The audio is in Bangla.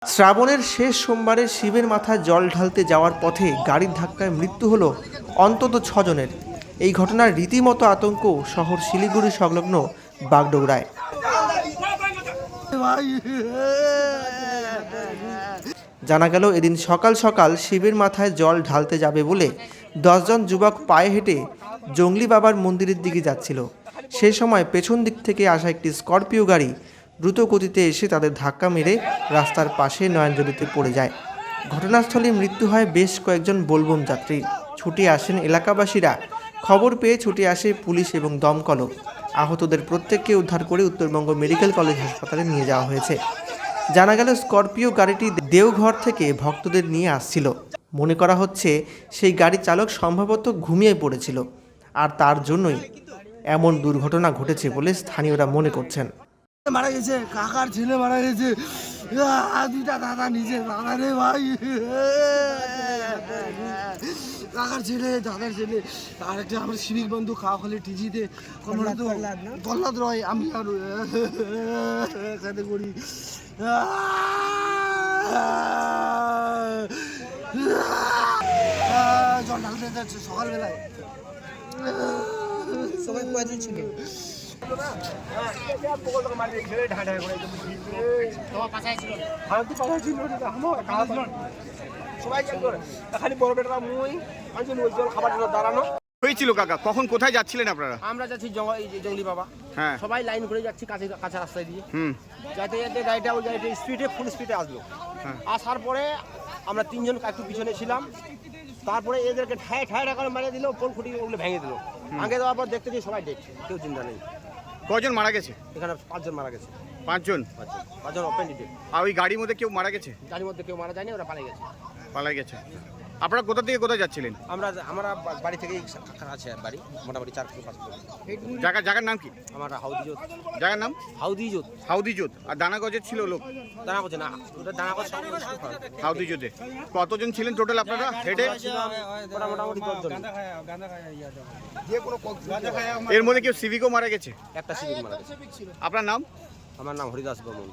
শ্রাবণের শেষ সোমবারে শিবের মাথায় জল ঢালতে যাওয়ার পথে গাড়ির ধাক্কায় মৃত্যু হলো অন্তত 6 জনের। এই ঘটনার রীতিমতো আতঙ্ক শহর শিলিগুড়ি সংলগ্ন বাগডোগরায়। জানা গেল, এদিন সকাল সকাল শিবের মাথায় জল ঢালতে যাবে বলে 10 জন যুবক পায়ে হেঁটে জঙ্গলি বাবার মন্দিরের দিকে যাচ্ছিল। সেই সময় পেছন দিক থেকে আসা একটি স্করপিও গাড়ি দ্রুত গতিতে এসে তাদের ধাক্কা মেরে রাস্তার পাশে নয়নজলিতে পড়ে যায়। ঘটনাস্থলে মৃত্যু হয় বেশ কয়েকজন বোলবম যাত্রী। ছুটে আসেন এলাকাবাসীরা। খবর পেয়ে ছুটে আসে পুলিশ এবং দমকলও। আহতদের প্রত্যেককে উদ্ধার করে উত্তরবঙ্গ মেডিকেল কলেজ হাসপাতালে নিয়ে যাওয়া হয়েছে। জানা গেল, স্করপিও গাড়িটি দেওঘর থেকে ভক্তদের নিয়ে আসছিল। মনে করা হচ্ছে সেই গাড়ির চালক সম্ভবত ঘুমিয়ে পড়েছিল, আর তার জন্যই এমন দুর্ঘটনা ঘটেছে বলে স্থানীয়রা মনে করছেন। মারা গেছে, কাকার ছেলে মারা গেছে, দুইটা দাদা নিজে দাদা রে ভাই, কাকার ছেলে দাদার ছেলে, আর একটা আমার সিভিক বন্ধু খাওয়াখালি টিজিতে প্রহ্লাদ রয়, আমি আর সাথে করি। জল ঢালতে যাচ্ছে সকালবেলায়। সবাই কয়জন ছিল? হয়েছিল কাকা, কখন কোথায় যাচ্ছিলেন আপনারা? আমরা যাচ্ছি জঙ্গলি বাবা। হ্যাঁ, সবাই লাইন করে যাচ্ছি কাঁচা রাস্তায় দিয়ে। যাতে যাতে গাড়িটা ওই গাড়িটা ফুল স্পিডে আসলো। আসার পরে আমরা 3 জন একটু পিছনে ছিলাম। তারপরে এদেরকে ঠায় করে মারিয়ে দিল, পোল খুঁটি ওগুলো ভেঙে দিল। ভাঙে দেওয়ার পর দেখতে যে সবাই দেখছে, কেউ চিন্তা নেই। কজন মারা গেছে? এখানে 5 জন মারা গেছে। 5 জন? 5 জন ওপেন ডিটেল। আর ওই গাড়ির মধ্যে কেউ মারা গেছে? গাড়ির মধ্যে কেউ মারা যায়নি, ওরা পালিয়ে গেছে। পালাই গেছে। আপনারা কোথা থেকে কোথায় যাচ্ছিলেন? আমরা বাড়ি থেকে আছে বাড়ি, মোটামুটি 4 থেকে 5 কিলোমিটার। জায়গার নাম কি? আমার হাউদিজোত। জায়গার নাম হাউদিজোত। আর দানাগজের ছিল লোক? দানা করছে না, ওটা দানা করছে হাউদিজোতে। কতজন ছিলেন টোটাল আপনারা হেঁটে? মোটামুটি 10 জন। এর মধ্যে কেউ সিভিকও মারা গেছে? একটা সিভিক মারা গেছে। আপনার নাম? আমার নাম হরিদাস বর্মন।